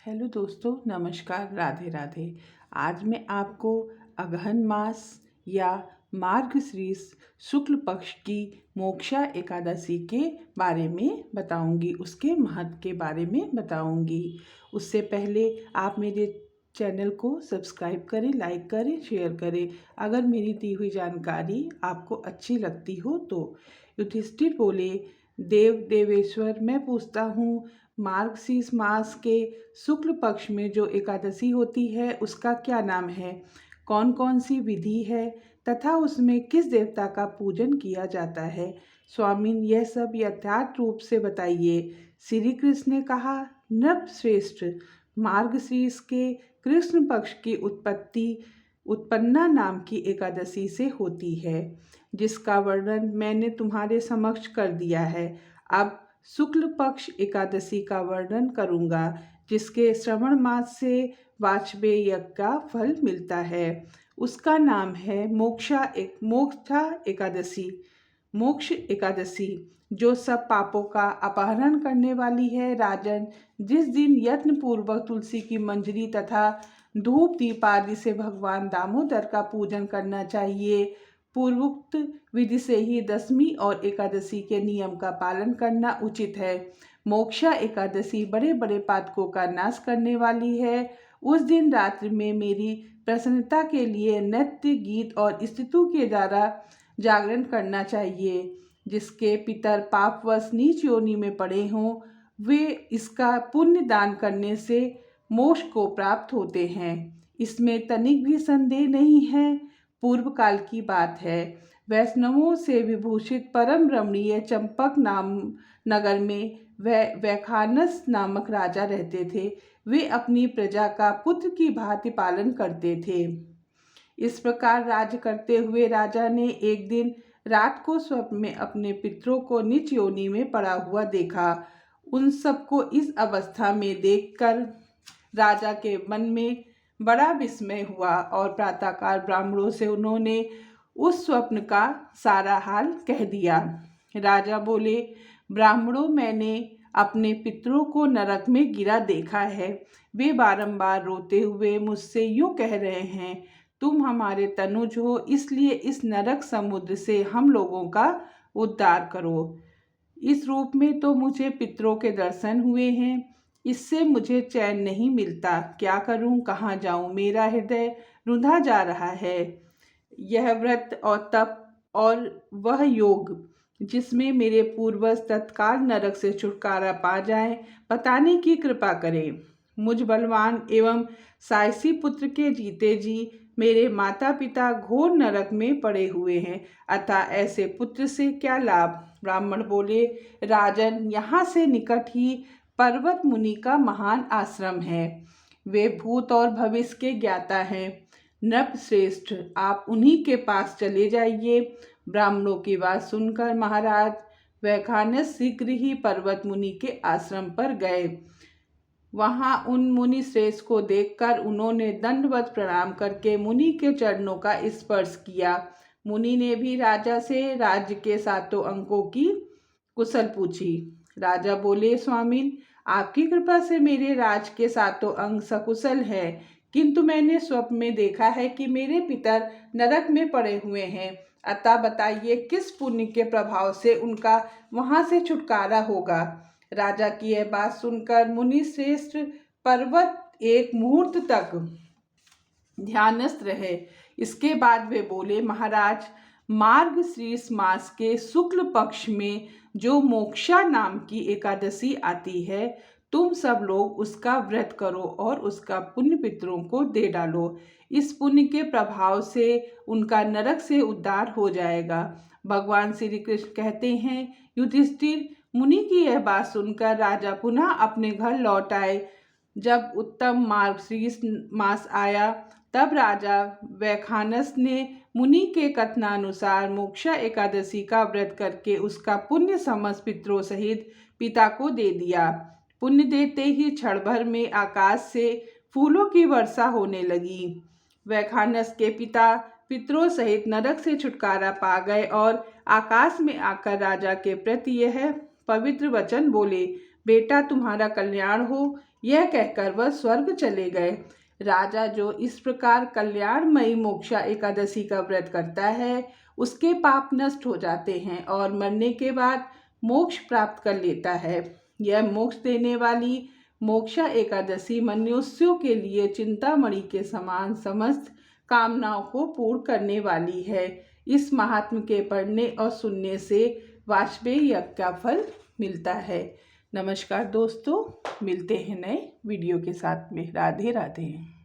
Hello दोस्तों, नमस्कार, राधे राधे। आज मैं आपको अगहन मास या मार्गशीर्ष शुक्ल पक्ष की मोक्षा एकादशी के बारे में बताऊंगी, उसके महत्व के बारे में बताऊंगी। उससे पहले आप मेरे चैनल को सब्सक्राइब करें, लाइक करें, शेयर करें अगर मेरी दी हुई जानकारी आपको अच्छी लगती हो तो। युधिष्ठिर बोले, देव देवेश्वर, मैं पूछता हूँ, मार्गशीर्ष मास के शुक्ल पक्ष में जो एकादशी होती है उसका क्या नाम है, कौन कौन सी विधि है तथा उसमें किस देवता का पूजन किया जाता है। स्वामिन, यह सब यथार्थ रूप से बताइए। श्री कृष्ण ने कहा, नृप श्रेष्ठ, मार्गशीर्ष के कृष्ण पक्ष की उत्पत्ति उत्पन्ना नाम की एकादशी से होती है, जिसका वर्णन मैंने तुम्हारे समक्ष कर दिया है। अब शुक्ल पक्ष एकादशी का वर्णन करूंगा, जिसके श्रवण मास से वाजपेय यज्ञ का फल मिलता है। उसका नाम है मोक्षा एकादशी, मोक्ष एकादशी, जो सब पापों का अपहरण करने वाली है। राजन, जिस दिन यत्न पूर्वक तुलसी की मंजरी तथा धूप दीप आदि से भगवान दामोदर का पूजन करना चाहिए, पूर्वोक्त विधि से ही दशमी और एकादशी के नियम का पालन करना उचित है। मोक्षा एकादशी बड़े बड़े पातकों का नाश करने वाली है। उस दिन रात्रि में मेरी प्रसन्नता के लिए नृत्य, गीत और स्तुति के द्वारा जागरण करना चाहिए। जिसके पितर पापवश नीच योनि में पड़े हों, वे इसका पुण्य दान करने से मोक्ष को प्राप्त होते हैं। इसमें तनिक भी संदेह नहीं है। पूर्व काल की बात है। वैष्णवों से विभूषित परम रमणीय चंपक नाम नगर में वैखानस नामक राजा रहते थे। वे अपनी प्रजा का पुत्र की भांति पालन करते थे। इस प्रकार राज्य करते हुए राजा ने एक दिन रात को स्वप्न में अपने पितरों को नीच योनि में पड़ा हुआ देखा। उन सबको इस अवस्था में देखकर राजा के मन में बड़ा विस्मय हुआ और प्रातःकाल ब्राह्मणों से उन्होंने उस स्वप्न का सारा हाल कह दिया। राजा बोले, ब्राह्मणों, मैंने अपने पितरों को नरक में गिरा देखा है। वे बारंबार रोते हुए मुझसे यूं कह रहे हैं, तुम हमारे तनुज हो, इसलिए इस नरक समुद्र से हम लोगों का उद्धार करो। इस रूप में तो मुझे पितरों के दर्शन हुए हैं, इससे मुझे चैन नहीं मिलता। क्या करूं, कहाँ जाऊं, मेरा हृदय रुंधा जा रहा है। यह व्रत और तप और वह योग जिसमें मेरे पूर्वज तत्काल नरक से छुटकारा पा जाएं, बताने की कृपा करें। मुझ बलवान एवं साहसी पुत्र के जीते जी मेरे माता पिता घोर नरक में पड़े हुए हैं, अतः ऐसे पुत्र से क्या लाभ। ब्राह्मण बोले, राजन, यहाँ से निकट ही पर्वत मुनि का महान आश्रम है। वे भूत और भविष्य के ज्ञाता हैं। नृप श्रेष्ठ, आप उन्हीं के पास चले जाइए। ब्राह्मणों की बात सुनकर महाराज वैखानस शीघ्र ही पर्वत मुनि के आश्रम पर गए। वहां उन मुनि श्रेष्ठ को देखकर उन्होंने दंडवत प्रणाम करके मुनि के चरणों का स्पर्श किया। मुनि ने भी राजा से राज्य के 7 अंकों की कुशल पूछी। राजा बोले, स्वामिन, आपकी कृपा से मेरे राज के 7 अंग सकुशल हैं, किंतु मैंने स्वप्न में देखा है कि मेरे पितर नरक में पड़े हुए हैं। अतः बताइए, किस पुण्य के प्रभाव से उनका वहां से छुटकारा होगा। राजा की यह बात सुनकर मुनि श्रेष्ठ पर्वत एक मुहूर्त तक ध्यानस्थ रहे। इसके बाद वे बोले, महाराज, मार्गशीर्ष मास के शुक्ल पक्ष में जो मोक्षा नाम की एकादशी आती है, तुम सब लोग उसका व्रत करो और उसका पुण्य पितरों को दे डालो। इस पुण्य के प्रभाव से उनका नरक से उद्धार हो जाएगा। भगवान श्री कृष्ण कहते हैं, युधिष्ठिर, मुनि की यह बात सुनकर राजा पुनः अपने घर लौट आए। जब उत्तम मार्गशीर्ष मास आया, तब राजा वैखानस ने मुनि के कथनानुसार मोक्षा एकादशी का व्रत करके उसका पुण्य समस्त पितरों सहित पिता को दे दिया। पुण्य देते ही क्षण भर में आकाश से फूलों की वर्षा होने लगी। वैखानस के पिता पितरों सहित नरक से छुटकारा पा गए और आकाश में आकर राजा के प्रति यह पवित्र वचन बोले, बेटा, तुम्हारा कल्याण हो। यह कहकर वह स्वर्ग चले गए। राजा जो इस प्रकार कल्याणमयी मोक्षा एकादशी का व्रत करता है उसके पाप नष्ट हो जाते हैं और मरने के बाद मोक्ष प्राप्त कर लेता है। यह मोक्ष देने वाली मोक्षा एकादशी मनुष्यों के लिए चिंतामणि के समान समस्त कामनाओं को पूर्ण करने वाली है। इस महात्म्य के पढ़ने और सुनने से वाजपेयी यज्ञ का फल मिलता है। नमस्कार दोस्तों, मिलते हैं नए वीडियो के साथ में। राधे राधे।